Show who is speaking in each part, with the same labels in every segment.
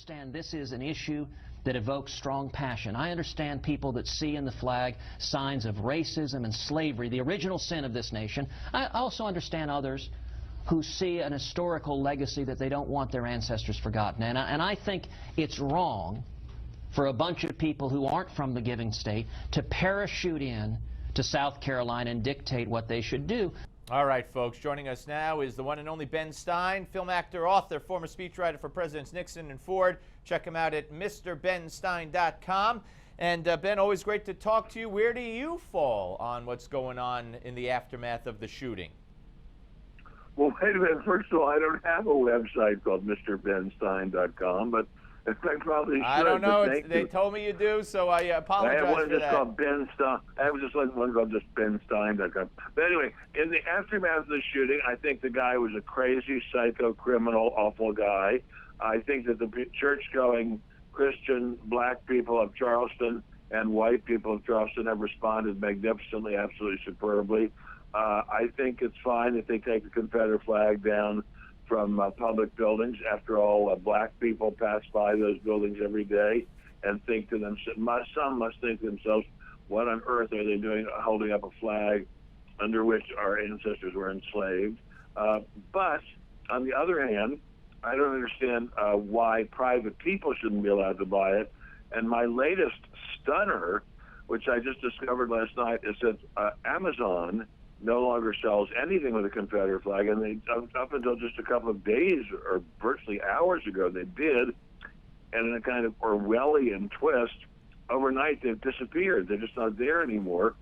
Speaker 1: understand this is an issue that evokes strong passion. I understand people that see in the flag signs of racism and slavery, the original sin of this nation. I also understand others who see an historical legacy that they don't want their ancestors forgotten. And I think it's wrong for a bunch of people who aren't from the giving state to parachute in to South Carolina and dictate what they should do.
Speaker 2: All right, folks, joining us now is the one and only Ben Stein, film actor, author, former speechwriter for Presidents Nixon and Ford. Check him out at MrBenStein.com. And Ben, always great to talk to you. Where do you fall on what's going on in the aftermath of the shooting?
Speaker 3: Well, wait a minute. First of all, I don't have a website called MrBenStein.com, but I probably should.
Speaker 2: I don't know. They told me you do, so I apologize
Speaker 3: for that. I have one just called Ben Stein. I have just one called just BenStein.com. But anyway, in the aftermath of the shooting, I think the guy was a crazy, psycho, criminal, awful guy. I think that the church-going Christian black people of Charleston and white people of Charleston have responded magnificently, absolutely superbly. I think it's fine if they take the Confederate flag down from public buildings. After all, black people pass by those buildings every day and think to themselves, some must think to themselves, what on earth are they doing holding up a flag under which our ancestors were enslaved? But on the other hand, I don't understand why private people shouldn't be allowed to buy it. And my latest stunner, which I just discovered last night, is that Amazon no longer sells anything with a Confederate flag, and they up until just a couple of days or virtually hours ago they did, and in a kind of Orwellian twist, overnight they've disappeared. They're just not there anymore.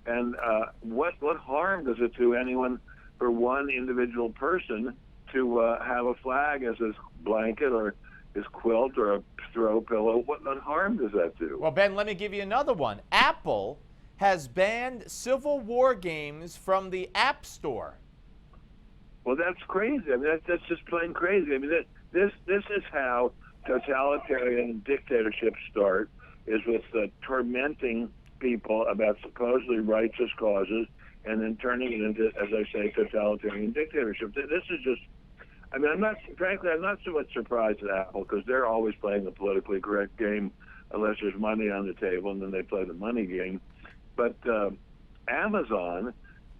Speaker 3: And what harm does it do anyone, for one individual person, to have a flag as his blanket or his quilt or a throw pillow? What harm does that do?
Speaker 2: Well, Ben, let me give you another one. Apple has banned Civil War games from the App Store.
Speaker 3: Well, that's crazy. I mean, that's just plain crazy. I mean, this is how totalitarian dictatorships start, is with tormenting people about supposedly righteous causes and then turning it into, as I say, totalitarian dictatorship. This is just, I mean, I'm not so much surprised at Apple, because they're always playing the politically correct game unless there's money on the table, and then they play the money game. But Amazon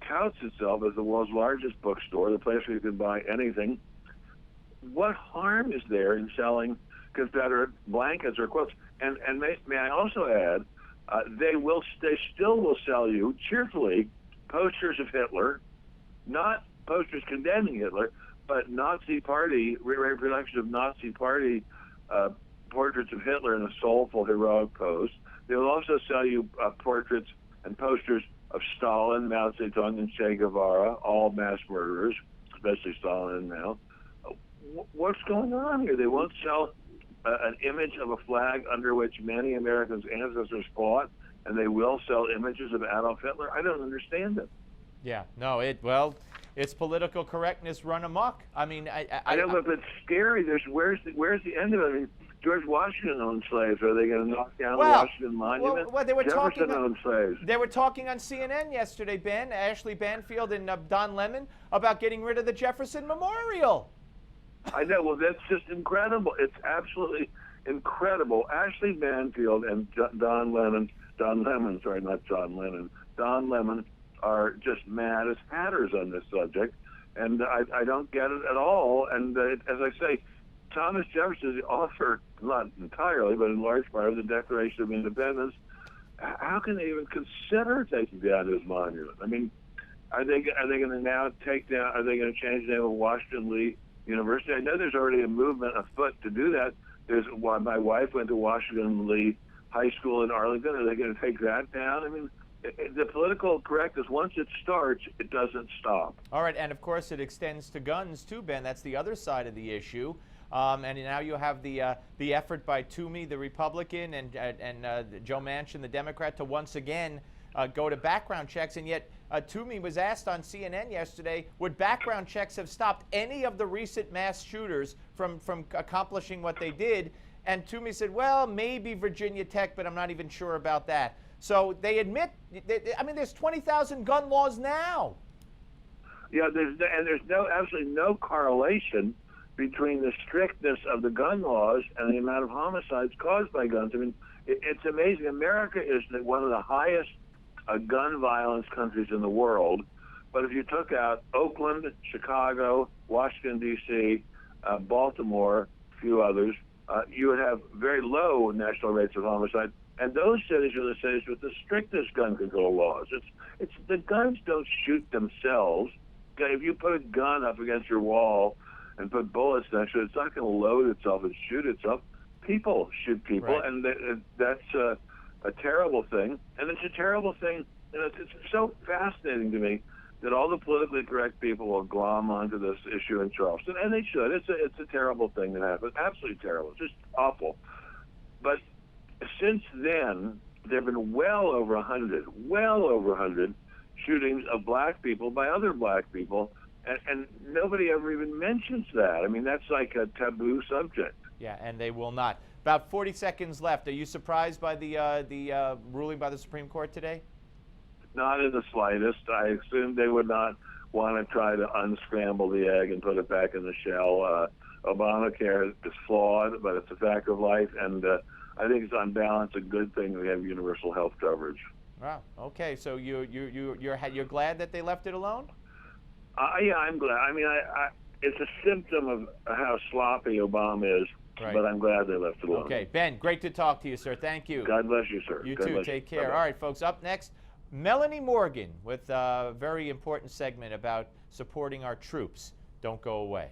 Speaker 3: touts itself as the world's largest bookstore, the place where you can buy anything. What harm is there in selling Confederate blankets or quilts? And may I also add, they still will sell you cheerfully posters of Hitler, not posters condemning Hitler, but Nazi Party, reproduction of Nazi Party portraits of Hitler in a soulful, heroic pose. They will also sell you portraits and posters of Stalin, Mao Zedong, and Che Guevara, all mass murderers, especially Stalin and Mao. What's going on here? They won't sell an image of a flag under which many Americans' ancestors fought, and they will sell images of Adolf Hitler? I don't understand it.
Speaker 2: Yeah, no, it's political correctness run amok. I mean,
Speaker 3: I don't know if it's scary. Where's the end of it? I mean, George Washington owned slaves. Are they going to knock down the Washington Monument?
Speaker 2: Well, they were
Speaker 3: Jefferson owned slaves.
Speaker 2: They were talking on CNN yesterday, Ben, Ashley Banfield and Don Lemon, about getting rid of the Jefferson Memorial.
Speaker 3: I know. Well, that's just incredible. It's absolutely incredible. Ashley Banfield and Don Lemon, sorry, not John Lennon, Don Lemon are just mad as hatters on this subject, and I don't get it at all. And as I say, Thomas Jefferson is the author, not entirely, but in large part, of the Declaration of Independence. How can they even consider taking down his monument? I mean, are they going to now take down? Are they going to change the name of Washington Lee University? I know there's already a movement afoot to do that. My wife went to Washington Lee High School in Arlington. Are they going to take that down? I mean, the political correctness, once it starts, it doesn't stop.
Speaker 2: All right, and of course it extends to guns too, Ben. That's the other side of the issue. And now you have the effort by Toomey, the Republican, and Joe Manchin, the Democrat, to once again go to background checks. And yet Toomey was asked on CNN yesterday, would background checks have stopped any of the recent mass shooters from accomplishing what they did? And Toomey said, well, maybe Virginia Tech, but I'm not even sure about that. So they admit, I mean, there's 20,000 gun laws now.
Speaker 3: Yeah, there's absolutely no correlation between the strictness of the gun laws and the amount of homicides caused by guns. I mean, it's amazing. America is one of the highest gun violence countries in the world. But if you took out Oakland, Chicago, Washington, D.C., Baltimore, a few others, you would have very low national rates of homicide. And those cities are the cities with the strictest gun control laws. It's the guns don't shoot themselves. If you put a gun up against your wall and put bullets next to it, it's not going to load itself and shoot itself. People shoot people,
Speaker 2: right.
Speaker 3: and that's a terrible thing. And it's a terrible thing. And it's so fascinating to me that all the politically correct people will glom onto this issue in Charleston, and they should. It's a terrible thing that happened, absolutely terrible, just awful. But since then, there have been well over 100 shootings of black people by other black people, and nobody ever even mentions that. I mean, that's like a taboo subject.
Speaker 2: Yeah, and they will not. About 40 seconds left. Are you surprised by the ruling by the Supreme Court today?
Speaker 3: Not in the slightest. I assumed they would not want to try to unscramble the egg and put it back in the shell. Obamacare is flawed, but it's a fact of life, and I think it's on balance a good thing we have universal health coverage.
Speaker 2: Wow. Okay. So you're glad that they left it alone?
Speaker 3: Yeah, I'm glad. I mean, it's a symptom of how sloppy Obama is, right. But I'm glad they left it alone.
Speaker 2: Okay, Ben, great to talk to you, sir. Thank you.
Speaker 3: God bless you, sir.
Speaker 2: You
Speaker 3: God
Speaker 2: too.
Speaker 3: bless
Speaker 2: Take
Speaker 3: you.
Speaker 2: care.
Speaker 3: Bye-bye.
Speaker 2: All right, folks. Up next, Melanie Morgan with a very important segment about supporting our troops. Don't go away.